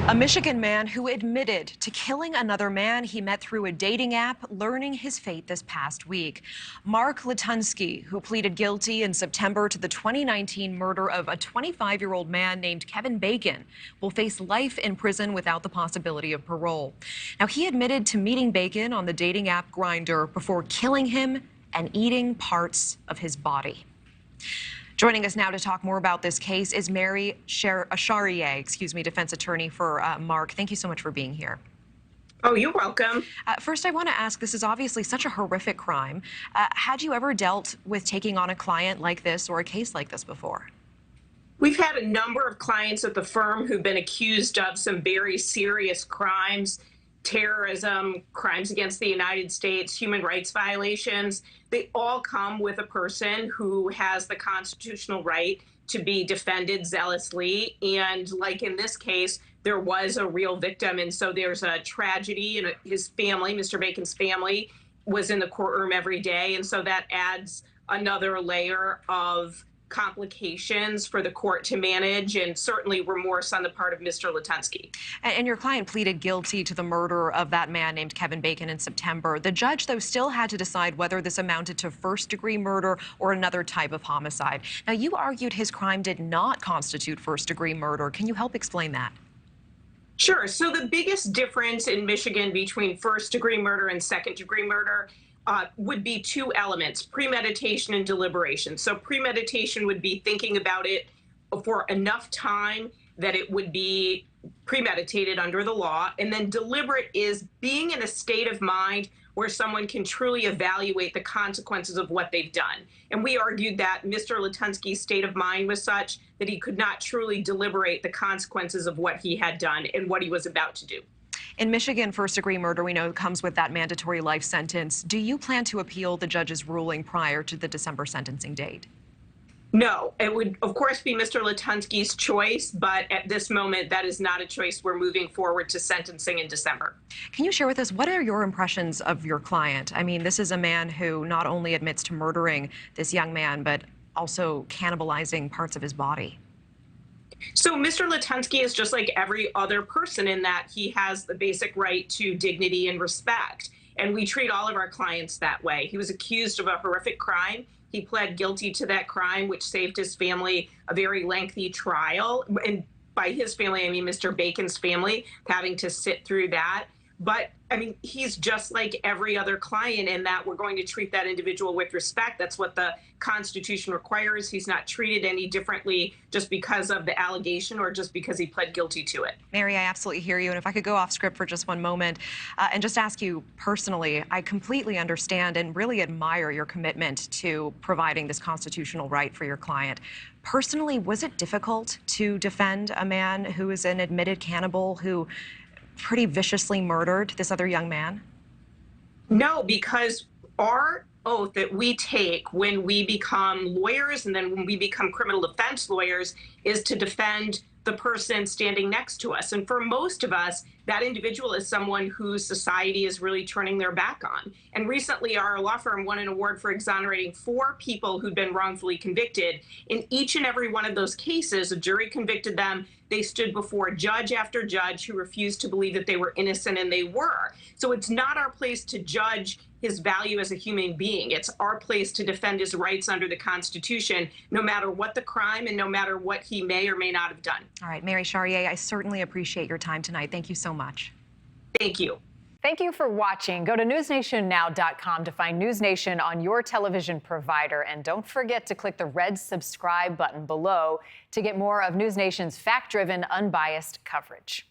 A Michigan man who admitted to killing another man he met through a dating app, learning his fate this past week. Mark Latunsky, who pleaded guilty in September to the 2019 murder of a 25-year-old man named Kevin Bacon, will face life in prison without the possibility of parole. Now, he admitted to meeting Bacon on the dating app Grindr before killing him and eating parts of his body. Joining us now to talk more about this case is Mary Chartier, defense attorney for Mark. Thank you so much for being here. Oh, you're welcome. First, I want to ask, this is obviously such a horrific crime. Had you ever dealt with taking on a client like this or a case like this before? We've had a number of clients at the firm who've been accused of some very serious crimes, terrorism, crimes against the United States, human rights violations. They all come with a person who has the constitutional right to be defended zealously. And like in this case, there was a real victim. And so there's a tragedy, and his family, Mr. Bacon's family, was in the courtroom every day. And so that adds another layer of complications for the court to manage, and certainly remorse on the part of Mr. Latunsky. And your client pleaded guilty to the murder of that man named Kevin Bacon in September. The judge, though, still had to decide whether this amounted to first-degree murder or another type of homicide. Now, you argued his crime did not constitute first-degree murder. Can you help explain that? Sure. So the biggest difference in Michigan between first-degree murder and second-degree murder would be two elements: premeditation and deliberation. So premeditation would be thinking about it for enough time that it would be premeditated under the law. And then deliberate is being in a state of mind where someone can truly evaluate the consequences of what they've done. And we argued that Mr. Latunsky's state of mind was such that he could not truly deliberate the consequences of what he had done and what he was about to do. In Michigan, first-degree murder, we know, comes with that mandatory life sentence. Do you plan to appeal the judge's ruling prior to the December sentencing date? No, it would, of course, be Mr. Latunsky's choice, but at this moment, that is not a choice. We're moving forward to sentencing in December. Can you share with us, what are your impressions of your client? I mean, this is a man who not only admits to murdering this young man, but also cannibalizing parts of his body. So Mr. Latunsky is just like every other person in that he has the basic right to dignity and respect. And we treat all of our clients that way. He was accused of a horrific crime. He pled guilty to that crime, which saved his family a very lengthy trial. And by his family, I mean Mr. Bacon's family, having to sit through that. But I mean, he's just like every other client in that we're going to treat that individual with respect. That's what the Constitution requires. He's not treated any differently just because of the allegation or just because he pled guilty to it. Mary, I absolutely hear you. And if I could go off script for just one moment and just ask you personally, I completely understand and really admire your commitment to providing this constitutional right for your client. Personally, was it difficult to defend a man who is an admitted cannibal who pretty viciously murdered this other young man? No, because our oath that we take when we become lawyers and then when we become criminal defense lawyers is to defend the person standing next to us. And for most of us, that individual is someone whose society is really turning their back on. And recently, our law firm won an award for exonerating 4 people who'd been wrongfully convicted. In each and every one of those cases, a jury convicted them. They stood before judge after judge who refused to believe that they were innocent, and they were. So it's not our place to judge his value as a human being. It's our place to defend his rights under the Constitution, no matter what the crime and no matter what he may or may not have done. All right, Mary Chartier, I certainly appreciate your time tonight. Thank you so much. Thank you. Thank you for watching. Go to newsnationnow.com to find News Nation on your television provider. And don't forget to click the red subscribe button below to get more of News Nation's fact-driven, unbiased coverage.